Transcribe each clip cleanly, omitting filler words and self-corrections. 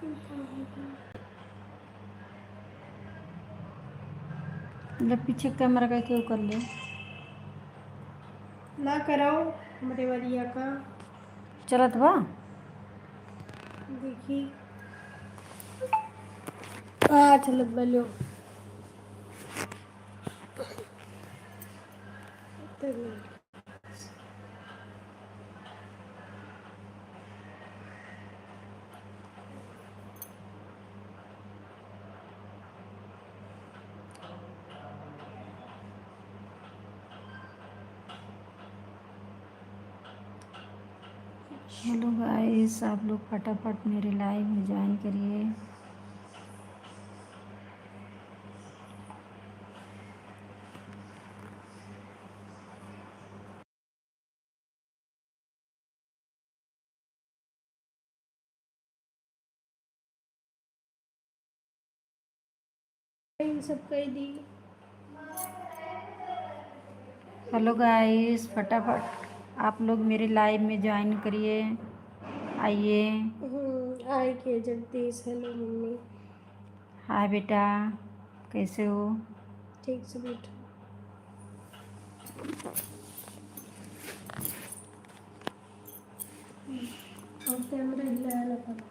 जब पीछे कैमरा का क्यों कर ले ना कराओ हमारे वरिया का चलत बा देखी चलत बलो हेलो गाइस, आप लोग फटाफट मेरे लाइव में ज्वाइन करिए। सब कह दी। हेलो गाइस, फटाफट आप लोग मेरे लाइव में ज्वाइन करिए। आइए। आए के जगदीश। Hello mummy. हाय बेटा, कैसे हो? ठीक से बैठो। और कैमरा हिलाया ना करो।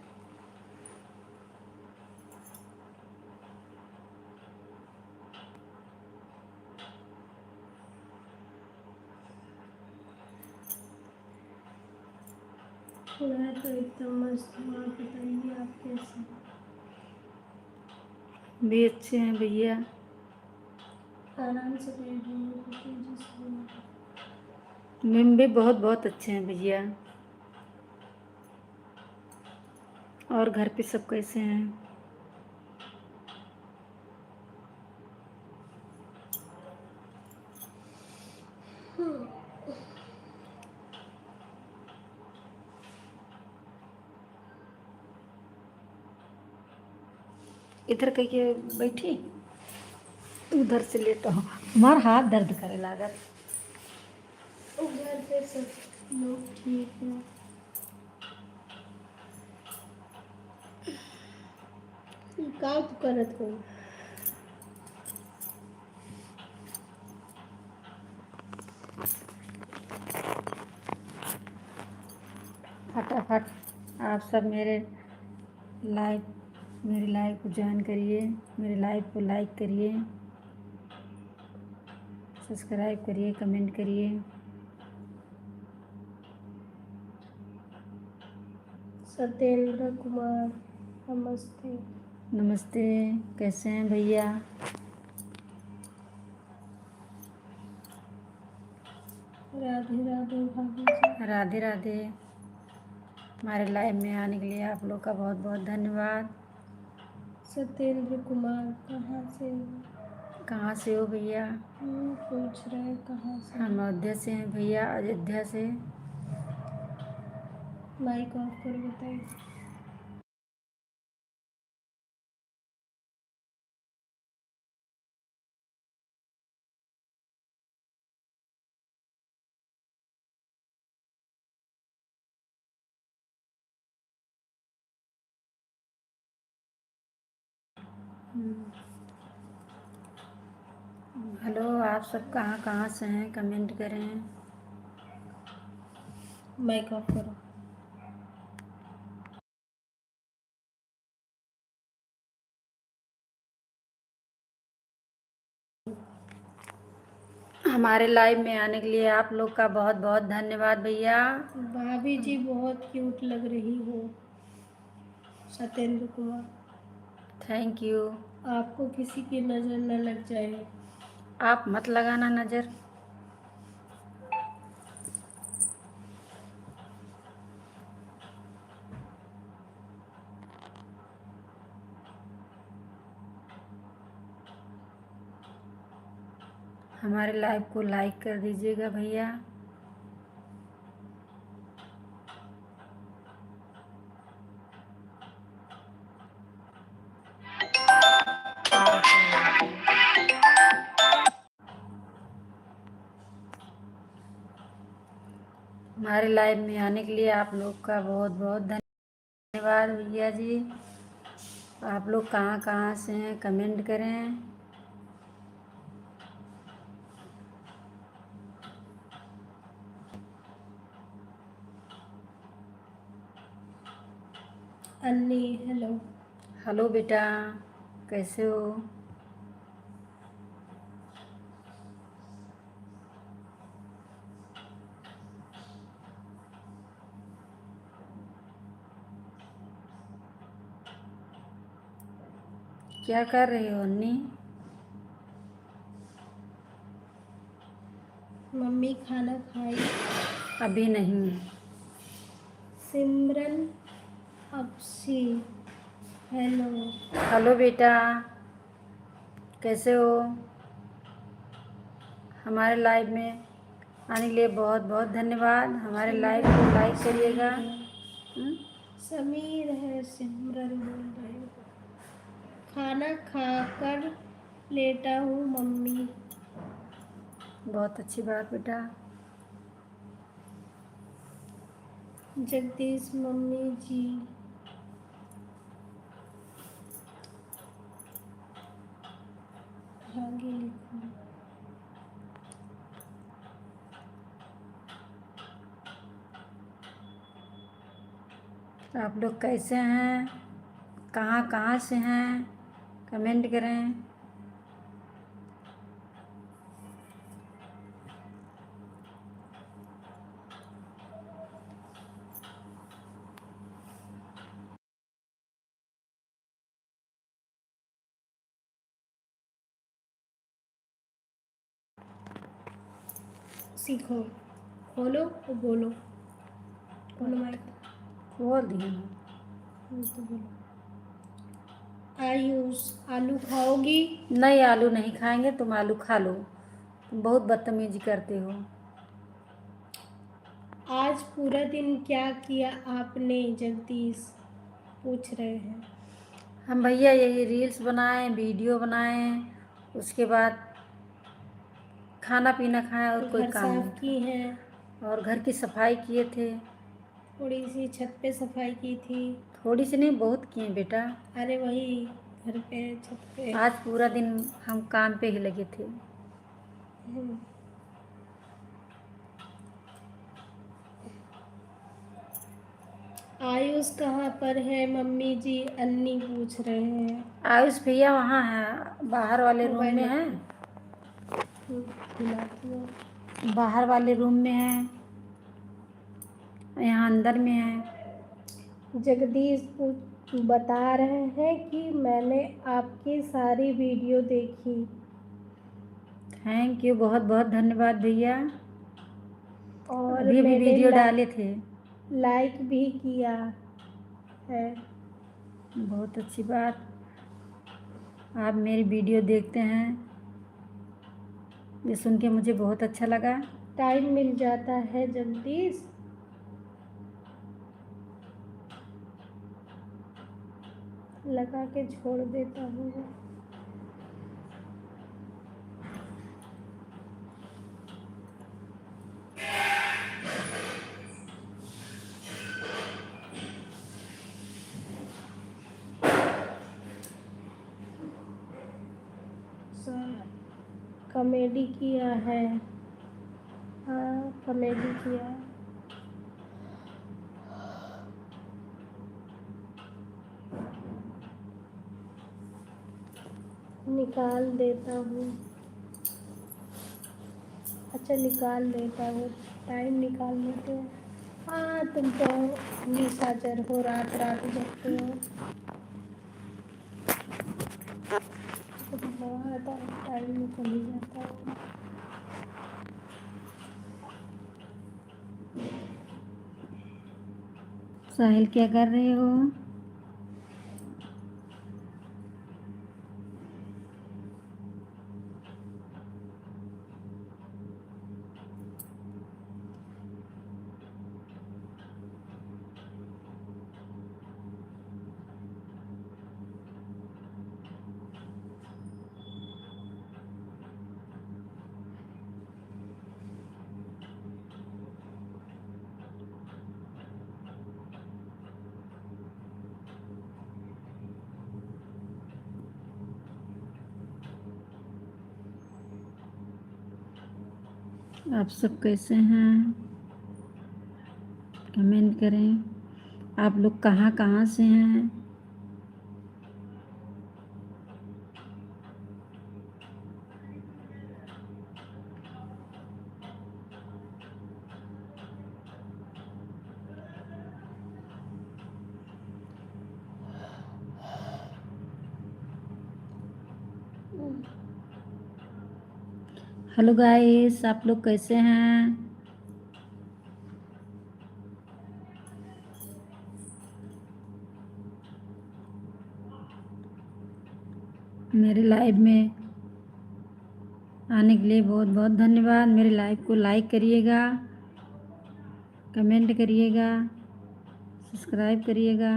मैं तो एकदम मस्त हूँ। आप बताइए आप कैसे हैं? भी अच्छे हैं भैया। आराम से बैठ बोलो तो तेजी से बोलो। हम भी बहुत बहुत अच्छे हैं भैया। और घर पे सब कैसे हैं? इधर कहीं के बैठी, उधर से लेटा हो। हमारा हाथ दर्द करे लागत। घर पे सब लोग ठीक हैं। का तू करत हो? फटाफट आप सब मेरे लाइव को ज्वाइन करिए, मेरे लाइव को लाइक करिए, सब्सक्राइब करिए, कमेंट करिए। सत्येंद्र कुमार नमस्ते। नमस्ते, कैसे हैं भैया? राधे राधे भाभी जी। राधे राधे। हमारे लाइव में आने के लिए आप लोग का बहुत बहुत धन्यवाद। सत्येंद्र कुमार कहाँ से हो? कहाँ से हो भैया? पूछ रहे कहाँ से। हम अयोध्या से हैं भैया, अयोध्या से। माइक ऑफ कर बताइए। हेलो, आप सब कहाँ कहाँ से हैं? कमेंट करें। माइक ऑफ करो। हमारे लाइव में आने के लिए आप लोग का बहुत बहुत धन्यवाद भैया। भाभी जी बहुत क्यूट लग रही हो। Satyendra Kumar, thank you. आपको किसी की नज़र न लग जाए। आप मत लगाना नज़र। हमारे लाइव को लाइक कर दीजिएगा भैया। हमारे लाइव में आने के लिए आप लोग का बहुत बहुत धन्यवाद भैया जी। आप लोग कहाँ कहाँ से हैं कमेंट करें। अन्नी हेलो। हेलो बेटा, कैसे हो? क्या कर रही हो अन्नी? मम्मी खाना खाई? अभी नहीं। सिमरन अपसी हेलो। हेलो बेटा, कैसे हो? हमारे लाइव में आने के लिए बहुत बहुत धन्यवाद। हमारे लाइव को लाइक करिएगा। समीर है, सिमरन बोल रहे हो। खाना खाकर लेटा हूँ मम्मी। बहुत अच्छी बात बेटा। जगदीश मम्मी जी आगे लिखो। आप लोग कैसे हैं, कहाँ कहाँ से हैं, कमेंट करें। सीखो, खोलो और बोलो। खोलो माइक। बोल दिए हैं। तो बोलो। आयुष आलू खाओगी? नहीं, आलू नहीं खाएंगे। तुम आलू खा लो, तुम बहुत बदतमीजी करते हो। आज पूरा दिन क्या किया आपने? जगदीश पूछ रहे हैं। हम भैया यही रील्स बनाएं, वीडियो बनाएं, उसके बाद खाना पीना खाएं और कोई घर काम नहीं साफ की है, था। और घर की सफाई किए थे। थोड़ी सी छत पे सफाई की थी। थोड़ी सी नहीं, बहुत किए बेटा। अरे वही घर पे छत पे। आज पूरा दिन हम काम पे ही लगे थे। हम्म। आयुष कहाँ पर है मम्मी जी? अन्नी पूछ रहे हैं। आयुष भैया वहाँ है, बाहर वाले रूम मोबाइल में है। हिलाती हूँ। बाहर वाले रूम में है, यहाँ अंदर में है। जगदीश बता रहे हैं कि मैंने आपकी सारी वीडियो देखी। थैंक यू, बहुत बहुत धन्यवाद भैया। और अभी भी मैंने वीडियो डाले थे। लाइक भी किया है। बहुत अच्छी बात, आप मेरी वीडियो देखते हैं, ये सुन के मुझे बहुत अच्छा लगा। टाइम मिल जाता है जगदीश? लगा के छोड़ देता हूँ। कॉमेडी किया है। हाँ कॉमेडी किया है। निकाल देता हूँ। अच्छा निकाल देता हूँ, टाइम निकाल लेते हैं। हाँ तुम तो निशाचर हो, रात रात जगते हो। आता है, टाइम निकल ही जाता है। साहिल क्या कर रहे हो? आप सब कैसे हैं? कमेंट करें। आप लोग कहाँ कहाँ से हैं? हेलो गाइस, आप लोग कैसे हैं? मेरे लाइव में आने के लिए बहुत बहुत धन्यवाद। मेरे लाइव को लाइक करिएगा, कमेंट करिएगा, सब्सक्राइब करिएगा।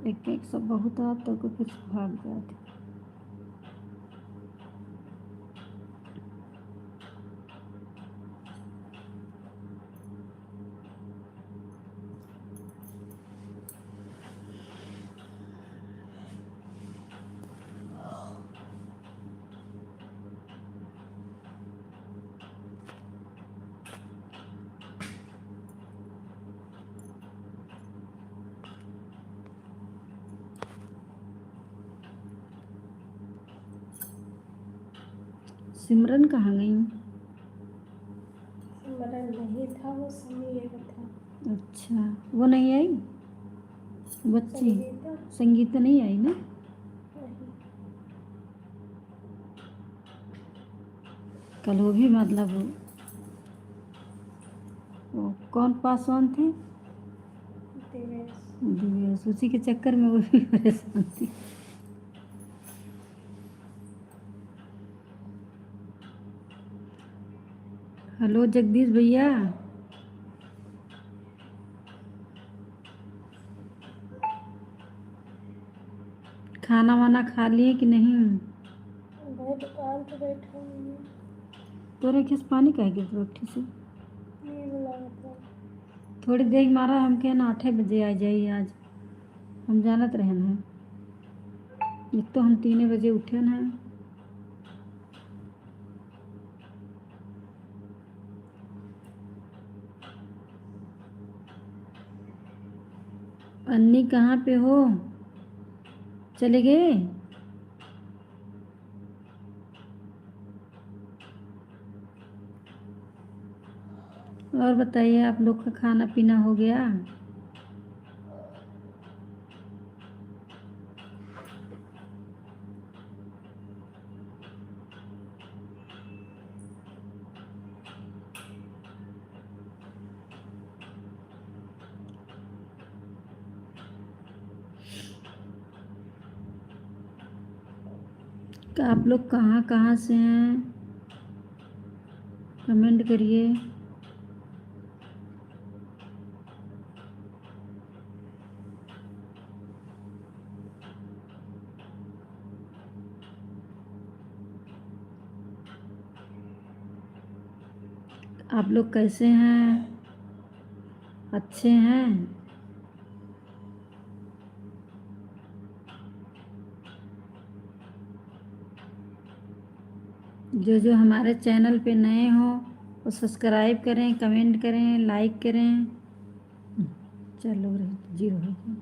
एक एक सब बहुत आता तो कुछ भाग जाते। सिमरन कहाँ गई? सिमरन नहीं था, वो समीर था। अच्छा, वो नहीं आई बच्ची? संगीता संगीता नहीं आई ना? नहीं। कल वो भी मतलब वो कौन पासवान थे? दिवेश। दिव्या, उसी के चक्कर में वो भी परेशान थी। हेलो जगदीश भैया, खाना वाना खा लिए कि नहीं? मैं दुकान पे बैठा हूँ। तोरे किस पानी का गिर रोटी से? नींद लगा था। थोड़ी देर मारा हमके ना 8 बजे आ जाइए आज। हम जानत रहन है, एक तो हम 3 बजे उठे हैं। अन्नी कहाँ पे हो? चले गए? और बताइए, आप लोग का खाना पीना हो गया? आप लोग कहाँ कहाँ से हैं? कमेंट करिए। आप लोग कैसे हैं? अच्छे हैं? जो जो हमारे चैनल पे नए हो वो सब्सक्राइब करें, कमेंट करें, लाइक करें। चलो रे, जीरो हो गया।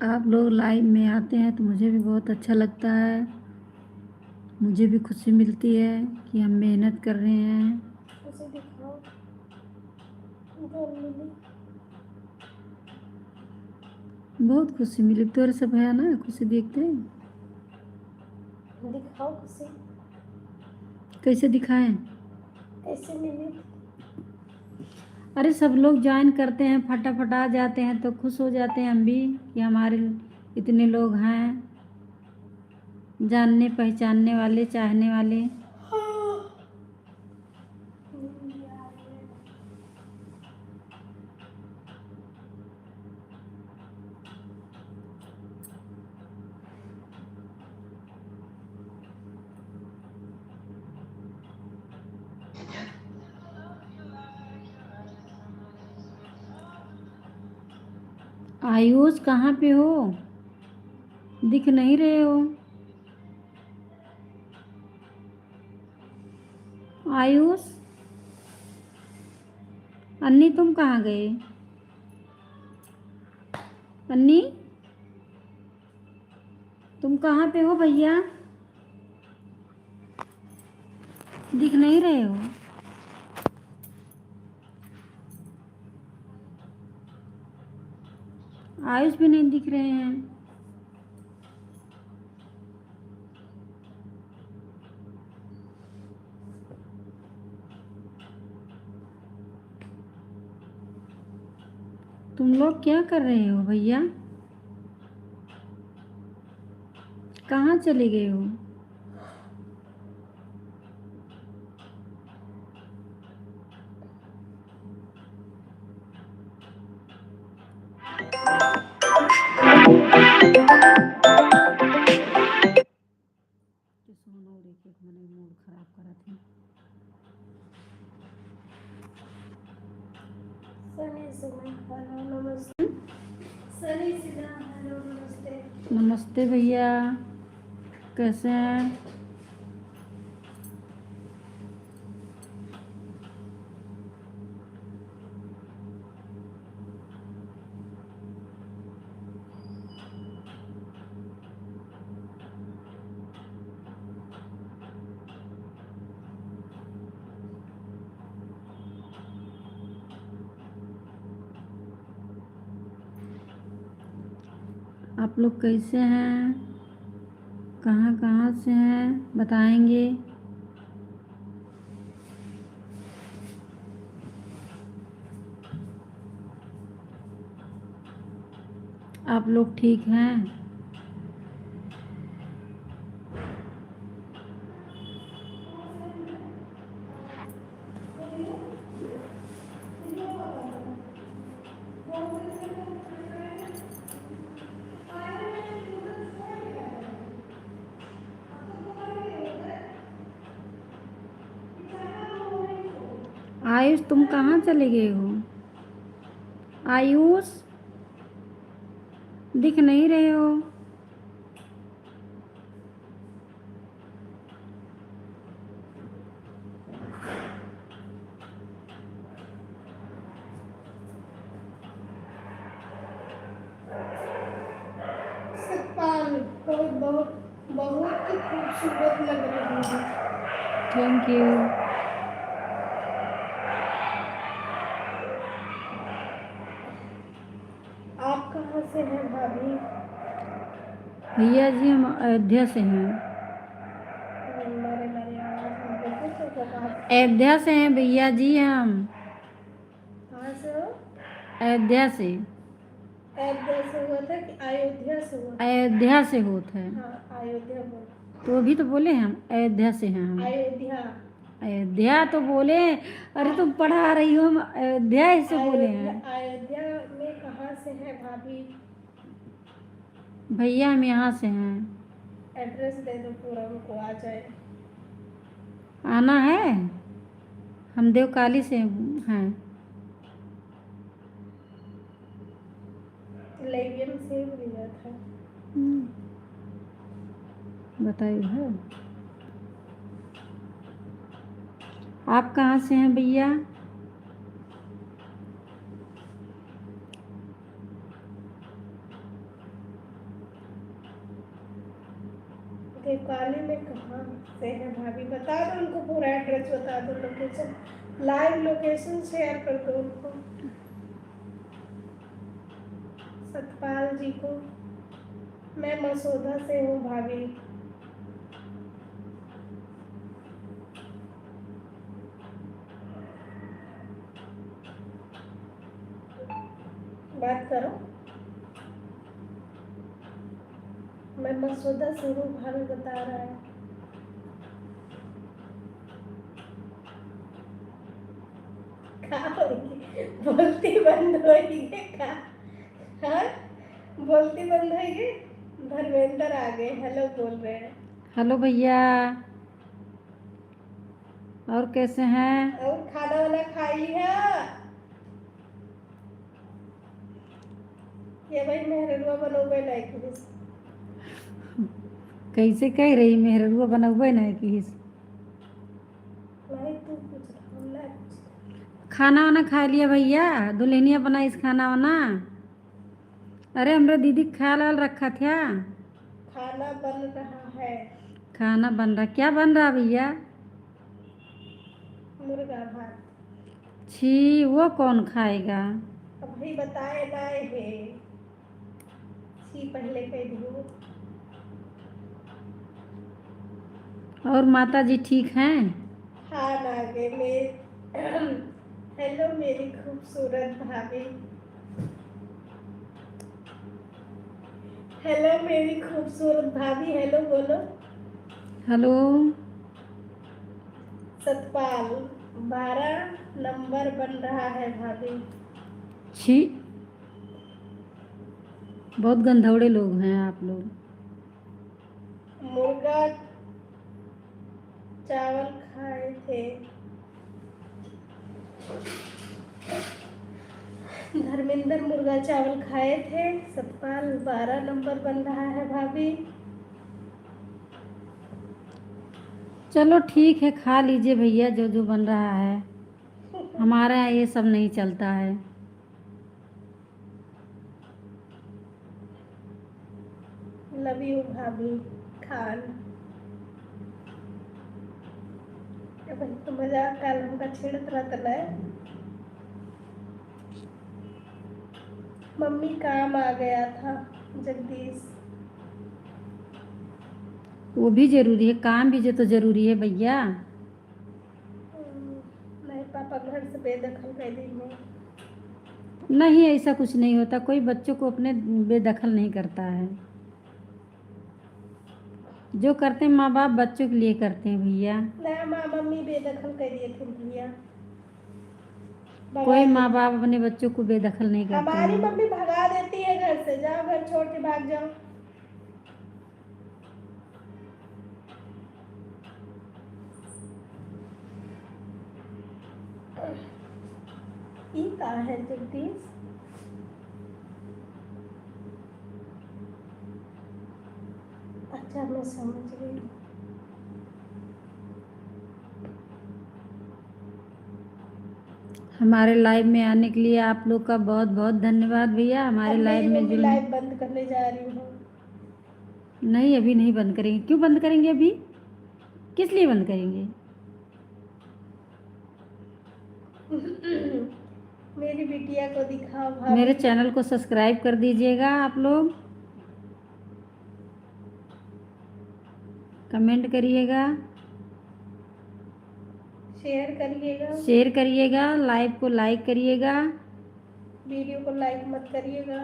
आप लोग लाइव में आते हैं तो मुझे भी बहुत अच्छा लगता है। मुझे भी खुशी मिलती है कि हम मेहनत कर रहे हैं। उसे दिखाओ जो मिली। बहुत खुशी मिली। तोरे सब है ना खुशी देखते हैं। दिखाओ खुशी कैसे दिखाएं? कैसे मिली। अरे सब लोग ज्वाइन करते हैं, फटाफट आ जाते हैं तो खुश हो जाते हैं हम भी कि हमारे इतने लोग हैं, जानने पहचानने वाले, चाहने वाले। आयुष कहाँ पे हो? दिख नहीं रहे हो। आयुष, अन्नी तुम कहाँ गए? अन्नी, तुम कहाँ पे हो भैया? दिख नहीं रहे हो। आयुष भी नहीं दिख रहे हैं। तुम लोग क्या कर रहे हो भैया? कहाँ चले गए हो? मूड खराब करा थी। सनी सिन्हा हेलो नमस्ते। सनी सिन्हा हेलो नमस्ते। नमस्ते भैया, कैसे हैं? आप लोग कैसे हैं? कहाँ कहाँ से हैं बताएंगे? आप लोग ठीक हैं? आयुष तुम कहाँ चले गए हो? आयुष, दिख नहीं रहे हो। सतपाल बहुत बहुत बहुत ही खूबसूरत लग रही है। Thank you. आप कहाँ से हैं भाभी? भैया जी हम अयोध्या से हैं। मेरे मेरे आवाज़ में देखो तो कहाँ अयोध्या से हैं भैया जी हम। कहाँ से हो? अयोध्या से। अयोध्या से हुआ था कि अयोध्या से हुआ? अयोध्या से होता है। हाँ अयोध्या बोल। तो अभी तो बोले हम अयोध्या से हैं हम। अयोध्या अयोध्या तो बोले। अरे तुम पढ़ा रही हो, हम अयोध्या से बोले अयोध्या हैं। अयोध्या में कहाँ से है भाभी? भैया हम यहाँ से हैं। एड्रेस दे दो पूरा उनको आ जाए। आना है? हम देवकाली से हैं। लेगियम सेव लिया था। बताइए है। आप कहाँ से हैं भैया? देवकाली में कहाँ से है भाभी? बता दो उनको, पूरा एड्रेस बता दो, लोकेशन, लाइव लोकेशन शेयर कर दो उनको, सतपाल जी को। मैं मसौदा से हूँ भाभी। बात करो। मैं मसौदा से हूँ भाभी, बता रहा है। कहाँ होगी? बोलती बंद होगी क्या? हाँ, बोलती बंद होगी। धर्मेंद्र आ गए, हेलो बोल रहे हैं। हेलो भैया, और कैसे हैं? और खाना वाना खा लिया? ये भाई मेहरुआ बनोगे नहीं? कैसे कह रही मेहरुआ बनौबे नहीं किस? नहीं तू कुछ बोलना। खाना वाना खा लिया भैया? दुल्हनिया बनाई खाना वाना? अरे हमरा दीदी ख्याल वाल रखा था। खाना बन रहा है। खाना बन रहा, क्या बन रहा भैया? मुर्गा भात। छी, वो कौन खाएगा? अभी बताए लाए है। छी पहले कह दो। और माता जी ठीक हैं? हाँ नागे मेरे। हेलो मेरी खूबसूरत भाभी। हेलो मेरी खूबसूरत भाभी, हेलो बोलो। हेलो। सतपाल 12 नंबर बन रहा है भाभी। छी, बहुत गंधौड़े लोग हैं आप लोग। मुर्गा चावल खाए थे। धर्मेंद्र मुर्गा चावल खाए थे। सतपाल 12 नंबर बन रहा है भाभी। चलो ठीक है, खा लीजिए भैया जो जो बन रहा है। हमारे यहाँ ये सब नहीं चलता है। लव यू भाभी खान। भाई तो मजाक काल हमका छेड़त रहता है। मम्मी काम आ गया था जगदीश। वो भी जरूरी है, काम भी जो तो जरूरी है भैया। नहीं पापा घर से बेदखल कर देंगे। नहीं, ऐसा कुछ नहीं होता, कोई बच्चों को अपने बेदखल नहीं करता है। जो करते हैं माँ बाप बच्चों के लिए करते हैं भैया। ना माँ मम्मी बेदखल कर दिए थे भैया। कोई भगा माँ देती। बाप अपने बच्चों को बेदखल नहीं करते हमारी हैं। मम्मी भगा देती है घर से, जाओ घर छोड़ के भाग जाओ। ये कहाँ है जगदीश? अच्छा मैं समझ गई। हमारे लाइव में आने के लिए आप लोग का बहुत बहुत धन्यवाद भैया। हमारे अब लाइव मेरी में मम्मी जुड़ने। लाइव बंद करने जा रही हूँ। नहीं, अभी नहीं बंद करेंगे। क्यों बंद करेंगे अभी? किस लिए बंद करेंगे? मेरी बिटिया को दिखाओ मेरे भाभी। चैनल को सब्सक्राइब कर दीजिएगा आप लोग। कमेंट करिएगा, शेयर करिएगा। शेयर करिएगा, लाइव को लाइक करिएगा। वीडियो को लाइक मत करिएगा।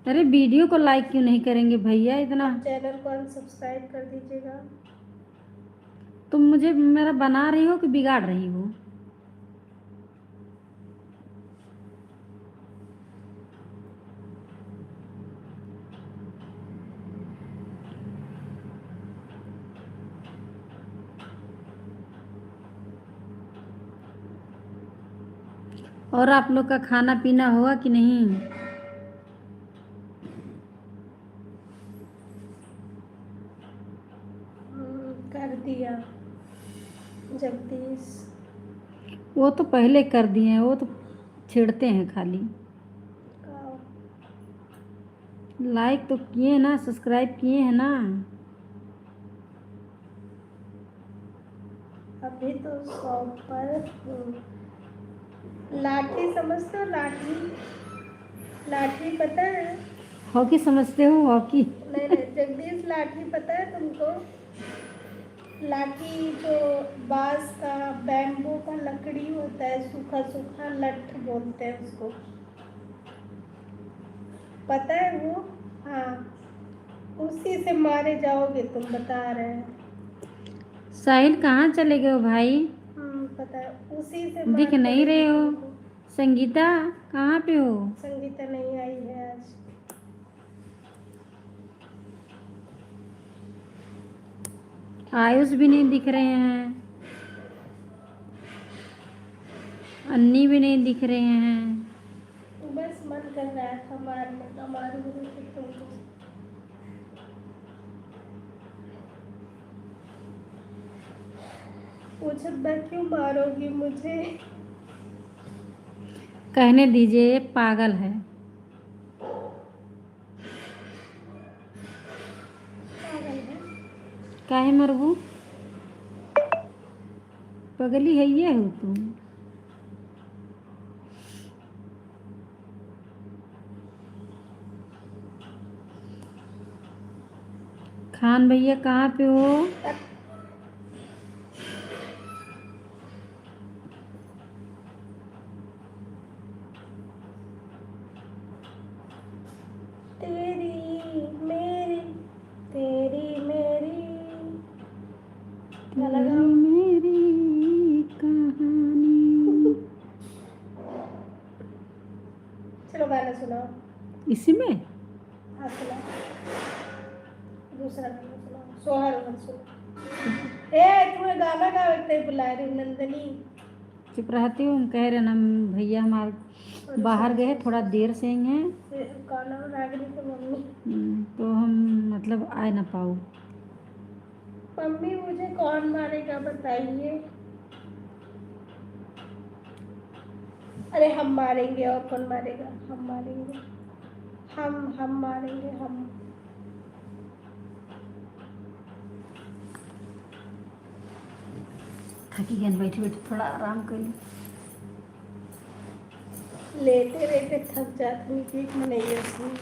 अरे वीडियो को लाइक क्यों नहीं करेंगे भैया इतना? अब चैनल को अनसब्सक्राइब कर दीजिएगा। तुम मुझे मेरा बना रही हो कि बिगाड़ रही हो? और आप लोग का खाना पीना हुआ कि नहीं? कर दिया जगदीश। वो तो पहले कर दिए हैं, वो तो छेड़ते हैं खाली। लाइक तो किए ना, सब्सक्राइब किए हैं ना। अभी तो शॉप पर हूँ। लाठी समझते हो? लाठी, लाठी पता है? हॉकी समझते हो? हॉकी? नहीं नहीं, जगदीश लाठी पता है तुमको? लाठी जो बांस का, बैम्बू का लकड़ी होता है, सूखा सूखा, लठ बोलते हैं उसको, पता है वो? हाँ, उसी से मारे जाओगे तुम, बता रहे हैं। साहिल कहाँ चले गए हो भाई? पता है, उसी से दिख मार नहीं पड़ेगी रहे हो। तुमको। संगीता कहाँ पे हो? संगीता नहीं आई है आज। आयुष भी नहीं दिख रहे हैं, अन्नी भी नहीं दिख रहे हैं। बस मन कर रहा था मारने का, मारूंगी फिर तुमको। पूछत बा क्यों मारोगी मुझे? कहने दीजिए, पागल है। पागल है। काहे मरबू? पगली है ये हो तुम। खान भैया कहाँ पे हो? तेरी मेरी, तेरी मेरी, क्या लगाओ? मेरी कहानी। चलो गाना सुनाओ। इसी में हाँ सुनाओ, दूसरा गाना सुनाओ, सोहर मत सुनो। ए तुम्हें गाना गाते बुला रही नंदनी। चुप रहती हूँ। कह रहे ना भैया हमारे बाहर गए, थोड़ा देर से ही हैं। गाना रागनी की मम्मी। तो हम मतलब आ ना पाओ। मम्मी मुझे कौन मारेगा बताइए? अरे हम मारेंगे, और कौन मारेगा? हम मारेंगे, हम मारेंगे हम। थकी गए, बैठे बैठे थोड़ा आराम करी। लेटे लेटे थक जाती हूँ, ठीक नहीं है उसमें।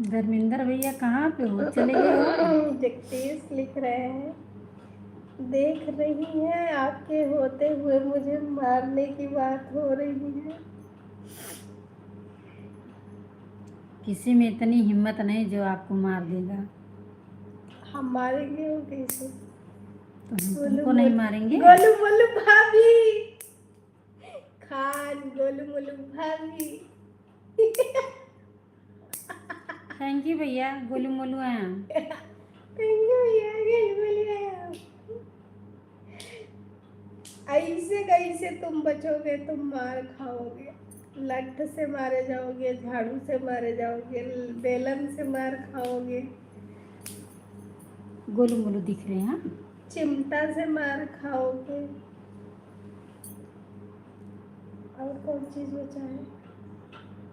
धर्मेंद्र भैया कहाँ पे हो? चले गए हो? जगदीश लिख रहे हैं, देख रही है आपके होते हुए मुझे मारने की बात हो रही है। किसी में इतनी हिम्मत नहीं जो आपको मार देगा। हम मारेंगे वो कैसे? तो हम तुमको नहीं मारेंगे। गोलू मोलू भाभी, खान गोलू मोलू भाभी। थैंक यू भैया, गोलू मोलू आया। थैंक यू भैया, गोलू मोलू आया। ऐसे कैसे तुम बचोगे? तुम मार खाओगे, लठ से मारे जाओगे, झाड़ू से मारे जाओगे, बेलन से मार खाओगे, गोलू मोलू दिख रहे हैं। चिमटा से मार खाओगे, और कौन चीज बचा है?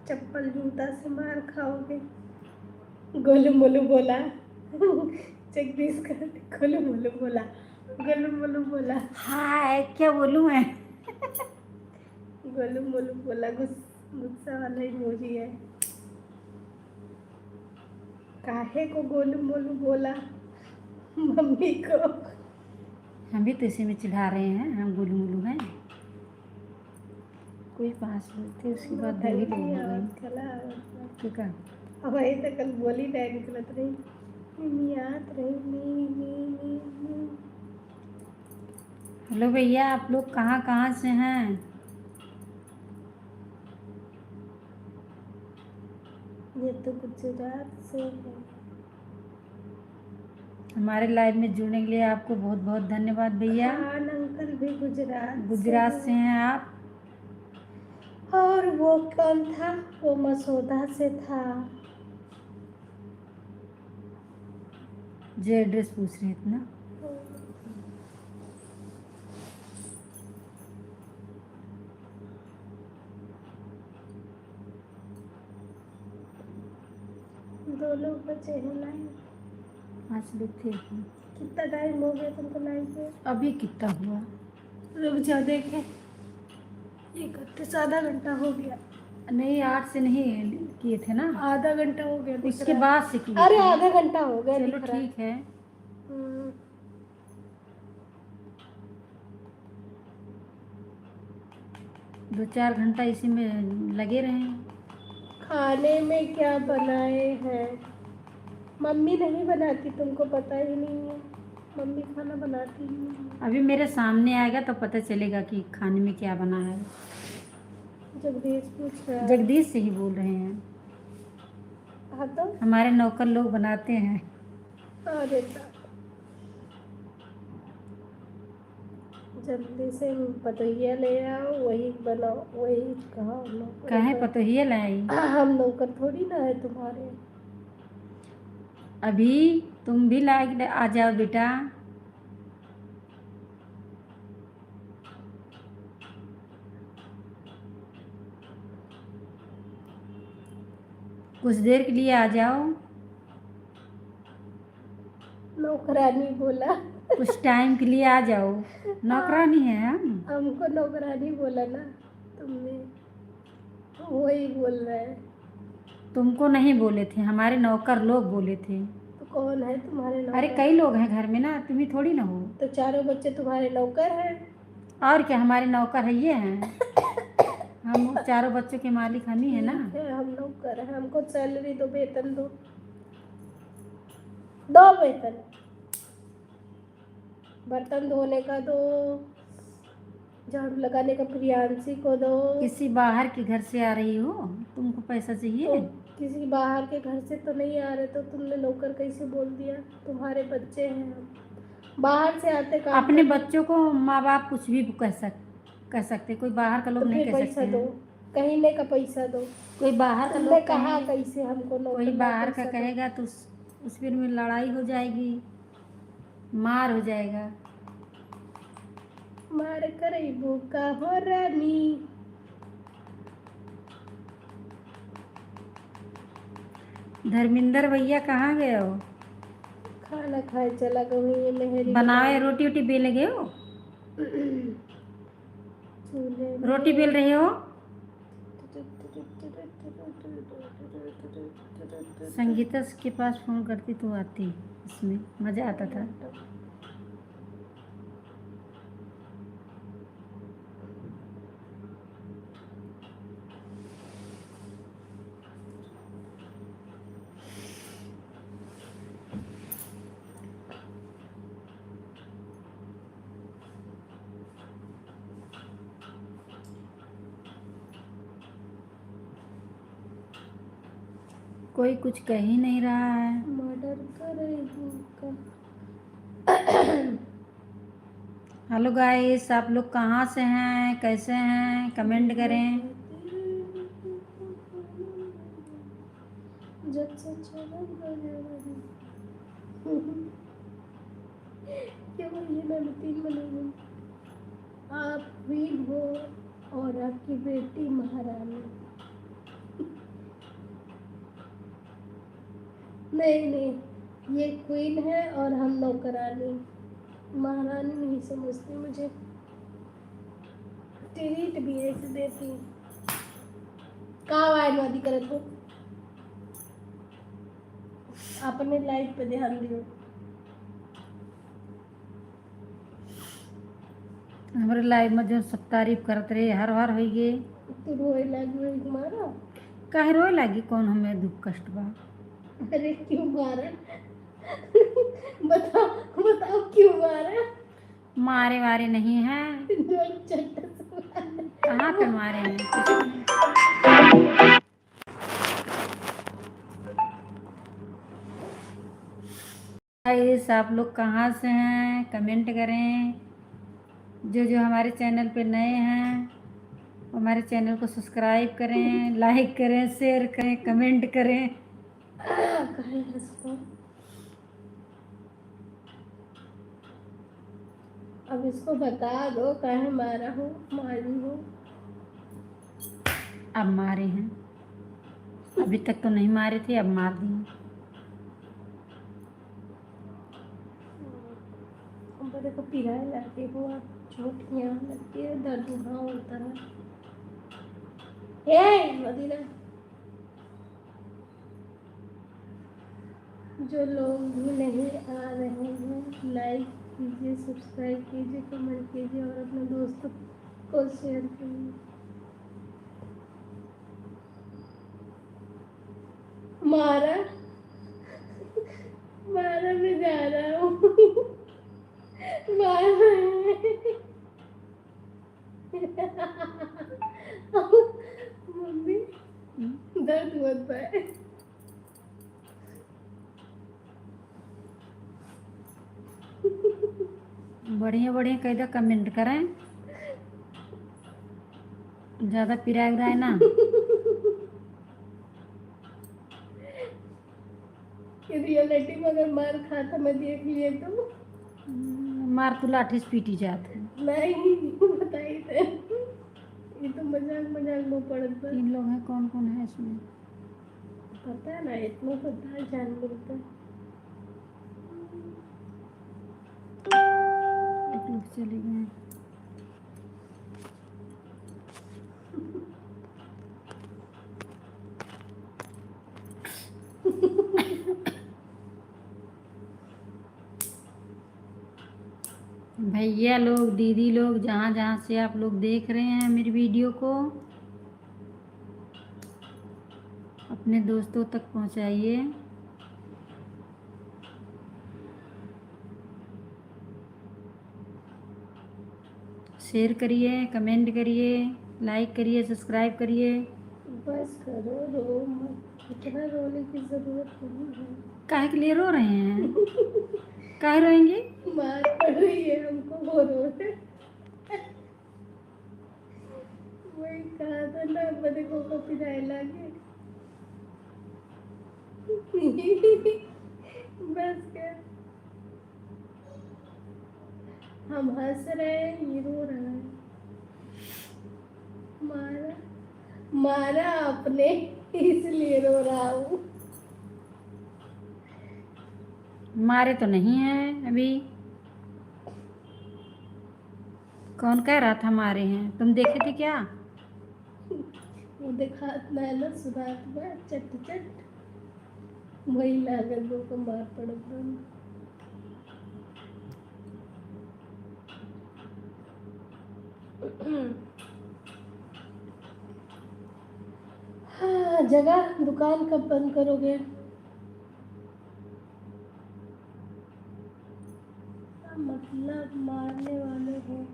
चप्पल जूता से मार खाओगे। गोलू मोलू बोला। जगदीश का गोलू मोलू बोला, गोलू मोलू बोला। हाय, क्या बोलूं मैं? गोलू मोलू बोला, गुस्सा वाला इमोजी है। काहे को गोलू मोलू बोला मम्मी को? हम भी तो इसी में चिढ़ा रहे हैं, हम गोलू मोलू हैं। कोई 5 लोग थे, उसके बाद 2 ही लोग हो गए। ठीक है। अब वही तो कल बोली नहीं निकलत रही। याद रही नी। हेलो भैया, आप लोग कहाँ कहाँ से हैं? ये तो गुजरात से है। हमारे लाइव में जुड़ने के लिए आपको बहुत बहुत धन्यवाद भैया। खान अंकल भी गुजरात से हैं आप। और वो कौन था? वो मसौदा से था। जो एड्रेस पूछ रही थी ना। दो लोग बचे हैं लाइन। 5 लोग थे। कितना टाइम हो गया तुमको लाइन पे? अभी कितना हुआ? रुक जा देखे। आधा घंटा हो गया। नहीं, 8 से नहीं किए थे ना। आधा घंटा हो गया दिख उसके रहा है। बाद से किए अरे थे। आधा घंटा हो गया चलो दिख रहा है। ठीक है। हम्म, 2-4 घंटा इसी में लगे रहे। खाने में क्या बनाए हैं? मम्मी नहीं बनाती, तुमको पता ही नहीं है। मम्मी खाना बनाती ही नहीं है। अभी मेरे सामने आएगा तो पता चलेगा कि खाने में क्या बना है। जगदीश पूछ रहा है। जगदीश से ही बोल रहे हैं। हाँ तो हमारे नौकर लोग बनाते हैं। अरे जल्दी से पतोहिया ले आओ, वही बनाओ, वही खाओ। कहे पतोहिए लाई। हम नौकर थोड़ी ना है तुम्हारे। अभी तुम भी लाइक आ जाओ बेटा। कुछ देर के लिए आ जाओ। नौकरानी बोला। कुछ टाइम के लिए आ जाओ। नौकरानी है हम। हमको नौकरानी बोला ना तुमने। वही बोल रहा है। तुमको नहीं बोले थे, हमारे नौकर लोग बोले थे। तो कौन है तुम्हारे नौकर? अरे कई लोग हैं घर में ना, तुम ही थोड़ी ना हो। तो चारों बच्चे तुम्हारे नौकर हैं। और क्या, हमारे नौकर है ये हैं। हम चारों बच्चों के मालिक हम ही है ना। ठीक है, हम नौकर हैं। हमको सैलरी दो, वेतन दो। दो वेतन। बर्तन धोने का दो, झाड़ू लगाने का प्रियांशी को दो। किसी बाहर के घर से आ रही हो, तुमको पैसा चाहिए? तो किसी बाहर के घर से तो नहीं आ रहे, तो तुमने नौकर कैसे बोल दिया? तुम्हारे बच्चे हैं हम। बाहर से आते काम अपने करते। बच्चों को माँ बाप कुछ भी कह सकते, कोई बाहर का लोग तो नहीं फिर कह पैसा सकते दो, हैं। कहने का पैसा दो। कोई बाहर का तुमने लोग कहा कहेंगे, कैसे हमको नौकर कोई बाहर का पैसा दो? कहेगा तो उस फिर में लड़ाई हो जाएगी, मार हो जाएगा। मार करेबू का हो रानी। धर्मिंदर भैया कहाँ गए हो? खाना खाए चला गई ये मेहरी बनाए रोटी वोटी बेले गए हो? चूल्हे में। रोटी बेल रहे हो? संगीता के पास फोन करती तो आती, इसमें मजा आता था। कोई कुछ कह ही नहीं रहा है। मर्डर करेबू का। हेलो गाइस, आप लोग कहाँ से हैं, कैसे हैं, कमेंट करें। जब से चलन क्यों ये नमकीन बनेगी? आप क्वीन हो और आपकी बेटी महारानी। नहीं नहीं, ये क्वीन है और हम नौकरानी। महारानी नहीं समझती मुझे। ट्रीट भी ऐसे देती। कहाँ वादी करत हो? अपने लाइफ पे ध्यान दियो। हमारे लाइव में जो सब तारीफ करत रहे हर हर हो गए। तू रोए लगी मारा। काहे रोए लगी, कौन हमें दुख कष्ट बा? अरे क्यों मारा? बताओ बताओ क्यों मारा? मारे वारे नहीं है। जो चट्टा से मारा। कहाँ पे मारे हैं, कुछ भी नहीं। गाइस आप लोग कहाँ से हैं, कमेंट करें। जो जो हमारे चैनल पे नए हैं हमारे चैनल को सब्सक्राइब करें, लाइक करें, शेयर करें, कमेंट करें। कहाँ इसको? अब इसको बता दो कहाँ मारा हूँ, मारी हूँ। अब मारे हैं, अभी तक तो नहीं मारे थे, अब मार दिए। मेरे को पिराए लगती हुआ, चोट यहाँ लगती है, दर्द वहाँ होता है। ए मदीना, जो लोग भी नहीं आ रहे हैं लाइक कीजिए, सब्सक्राइब कीजिए, कमेंट कीजिए और अपने दोस्तों को शेयर कीजिए। मारा मारा मैं जा रहा हूँ। मारा मम्मी दर्द मत पाए। बढ़िया बढ़िया कह दो, कमेंट करें। ज़्यादा पिराए उराए ना। रियलिटी में अगर मार खाता मैं देख लिए तो मार तो लाठी से पीटी जात है। नहीं बताई थे। ये तो मजाक मजाक में पड़त पर 3 लोग हैं, कौन कौन है इसमें? पता है ना, इतना पता है, जान मिलता है। एक लोग चले गए। भैया लोग, दीदी लोग, जहाँ जहाँ से आप लोग देख रहे हैं मेरी वीडियो को, अपने दोस्तों तक पहुँचाइए। शेयर करिए, कमेंट करिए, लाइक करिए, सब्सक्राइब करिए। बस करो, रो मत, इतना रोने की जरूरत नहीं है। काहे के लिए रो रहे हैं? काहे रोएंगे? मार पड़ रही है हमको, वो रो रहे। वही कहा था ना, बड़े को पिराए लागे। बस कर, हम हंस रहे हैं, ये रो रहा है। मारा मारा आपने, इसलिए रो रहा हूँ। मारे तो नहीं है अभी। कौन कह रहा था मारे हैं? तुम देखे थे क्या? वो देखा मैं ना सुरात में चट चट, वही लागत दो को मार पड़ता। हाँ, जगह दुकान कब बंद करोगे? मतलब मारने वाले हो।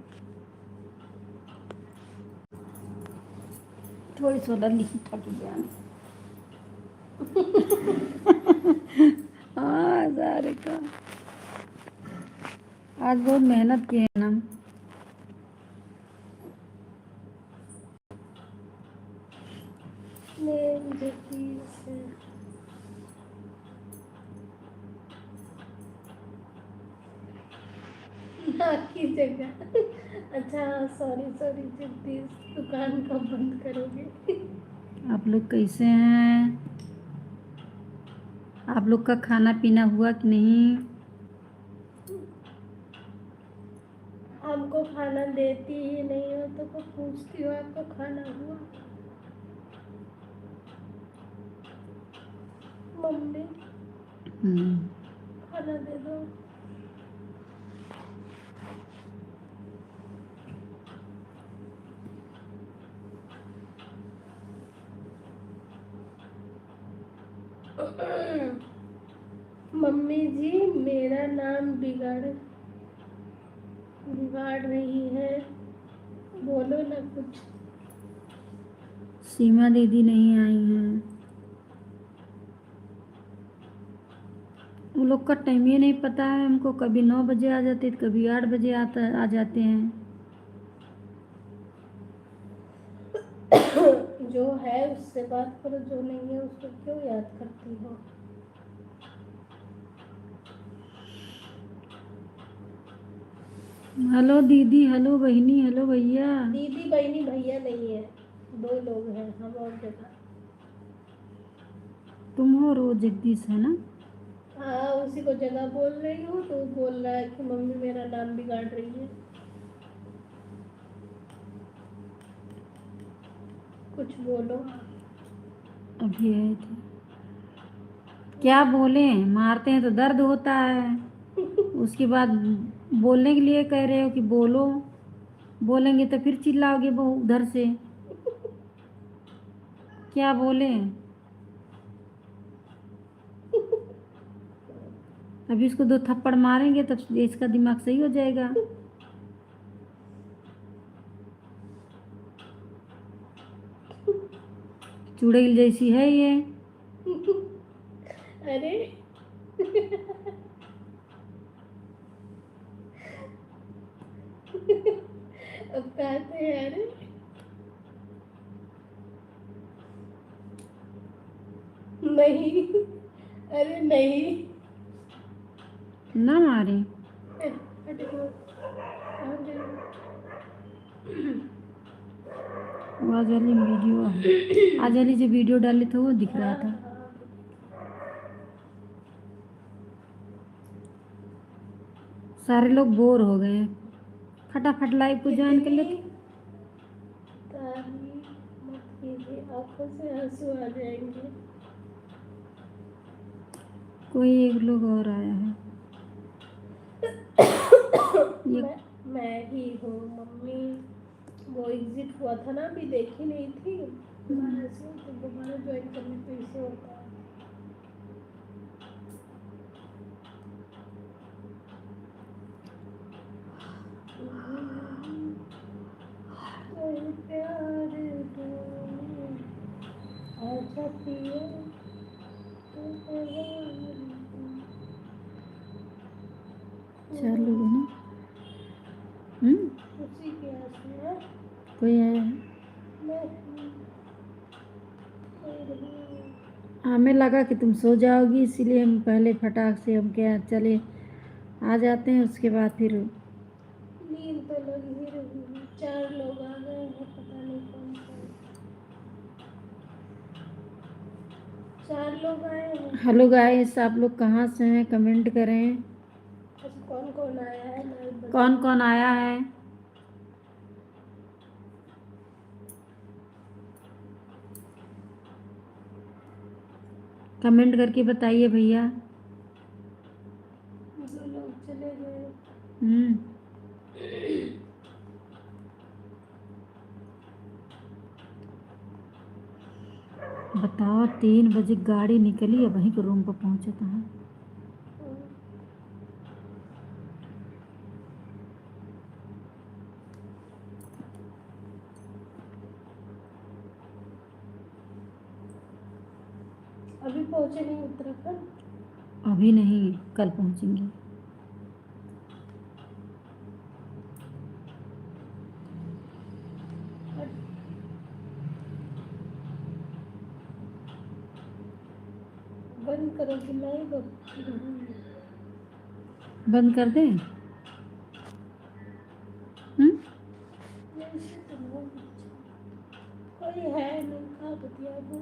थोड़ी सोलह लिखी थक गया। हाँ सारे का आज बहुत मेहनत की है ना। मेरी चीज है। ना की जगह। अच्छा सॉरी सॉरी जगदीश, दुकान कब बंद करोगे? आप लोग कैसे हैं? आप लोग का खाना पीना हुआ कि नहीं? हमको खाना देती ही नहीं हो तो को पूछती हो आपको खाना हुआ? मम्मी हम्म। खाना दे दो। मम्मी जी मेरा नाम बिगाड़ रही है, बोलो ना कुछ। सीमा दीदी नहीं आई हैं, वो लोग का टाइम ही नहीं पता है हमको, कभी 9 बजे आ जाते हैं, कभी 8 बजे आ जाते हैं। जो है उससे बात करो, जो नहीं है उसको क्यों याद करती हो। हेलो दीदी, हेलो बहनी, हेलो भैया। दीदी बहनी भैया नहीं है, 2 लोग हैं, हम और जगह। तुम हो रो जगदीश है ना? हाँ उसी को जगह बोल रही हूँ, तो वो बोल रहा है कि मम्मी मेरा नाम बिगाड़ रही है। कुछ बोलो। अभी आए थे। क्या बोले, मारते हैं तो दर्द होता है, उसके बाद बोलने के लिए कह रहे हो कि बोलो, बोलेंगे तो फिर चिल्लाओगे वो उधर से। क्या बोले? अभी इसको 2 थप्पड़ मारेंगे तब इसका दिमाग सही हो जाएगा। चुड़ैल जैसी है ये। अरे अब कहते हैं अरे नहीं, अरे नहीं। ना मारे। हटो, कहाँ जाएगी? वो आज वाली वीडियो है, आज वाली जो वीडियो डाले थे वो दिख रहा था। सारे लोग बोर हो गए हैं, फटाफट लाइव को ज्वाइन कर लेते। तारीफ मत कीजिए, आंखों से आंसू आ जाएंगे। कोई एक लोग और आया है। ये मैं ही हूँ मम्मी, वो एग्जिट हुआ था ना, अभी देखी नहीं थी दोबारा से, तो दोबारा ज्वाइन करने पे इसे होता है। प्यार अच्छा पिया, 4 लोग हैं ना। हम्म। उसी के आस में कोई आया है। मैं हमें लगा कि तुम सो जाओगी, इसीलिए हम पहले फटाक से हम क्या चले आ जाते हैं, उसके बाद फिर नींद तो लग ही रही है। 4 लोग आ गए हैं, पता नहीं कौन कौन। 4 लोग आए हैं। हेलो गाइस, आप लोग कहाँ से हैं कमेंट करें। अच्छा कौन कौन आया है लाइव बताओ। कौन कौन आया है कमेंट करके बताइए भैया। 2 लोग चले गए। हम्म। बताओ, 3 बजे गाड़ी निकली, अब वहीं के रूम पर पहुंचे तो हैं। अभी पहुंचे नहीं उत्तराखंड। अभी नहीं, कल पहुंचेंगे। बंद करो कि लाइव। बंद कर दें? कोई है नहीं, कहाँ बतिया वो।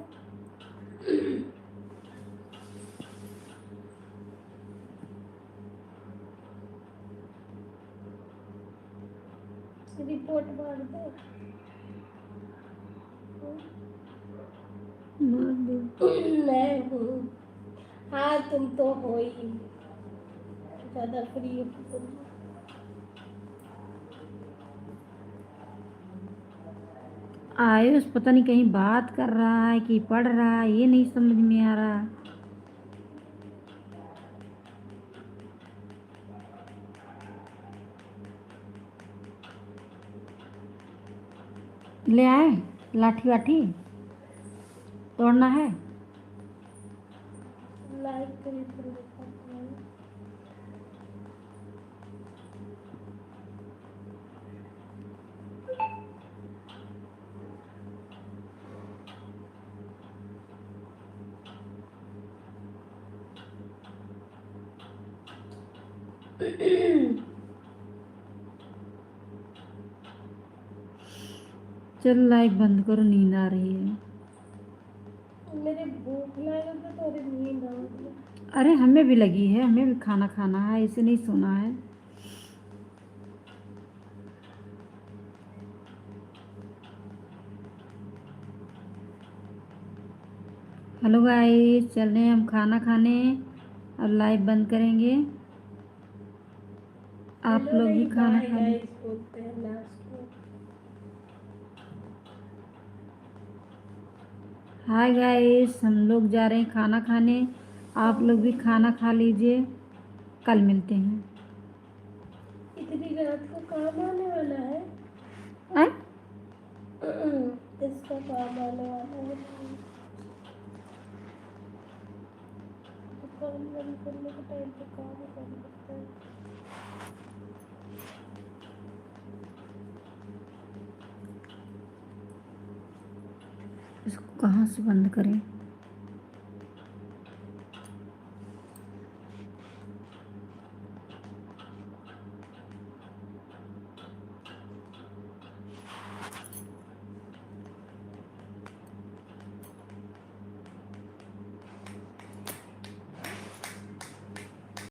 रिपोर्ट मार दो। मार दो। मैं हूँ। हाँ तुम तो हो ही ज़्यादा फ्री हो तुम। आयुष पता नहीं कहीं बात कर रहा है कि पढ़ रहा है, ये नहीं समझ में आ रहा। ले आए लाठी वाठी तोड़ना है। लाइक करिए फिर दिखाते हैं। चल लाइट बंद करो, नींद आ रही है। मेरे भूख लगा था तो अरे नींद आ गई। अरे हमें भी लगी है, हमें भी खाना खाना है, इसे नहीं सोना है। हेलो गाइस, चल रहे हैं हम खाना खाने। अब लाइव बंद करेंगे, आप हेलो लोग भी नहीं, खाना बाय खा लें। गाइस बोलते हैं लास्ट में। हाय गाइस, हम लोग जा रहे हैं खाना खाने, आप लोग भी खाना खा लीजिए, कल मिलते हैं। इतनी रात को काम आने वाला है। आ? इसका काम आने वाला है। दुकान बंद करने के टाइम पे काम कर सकता है। इसको कहाँ से बंद करें?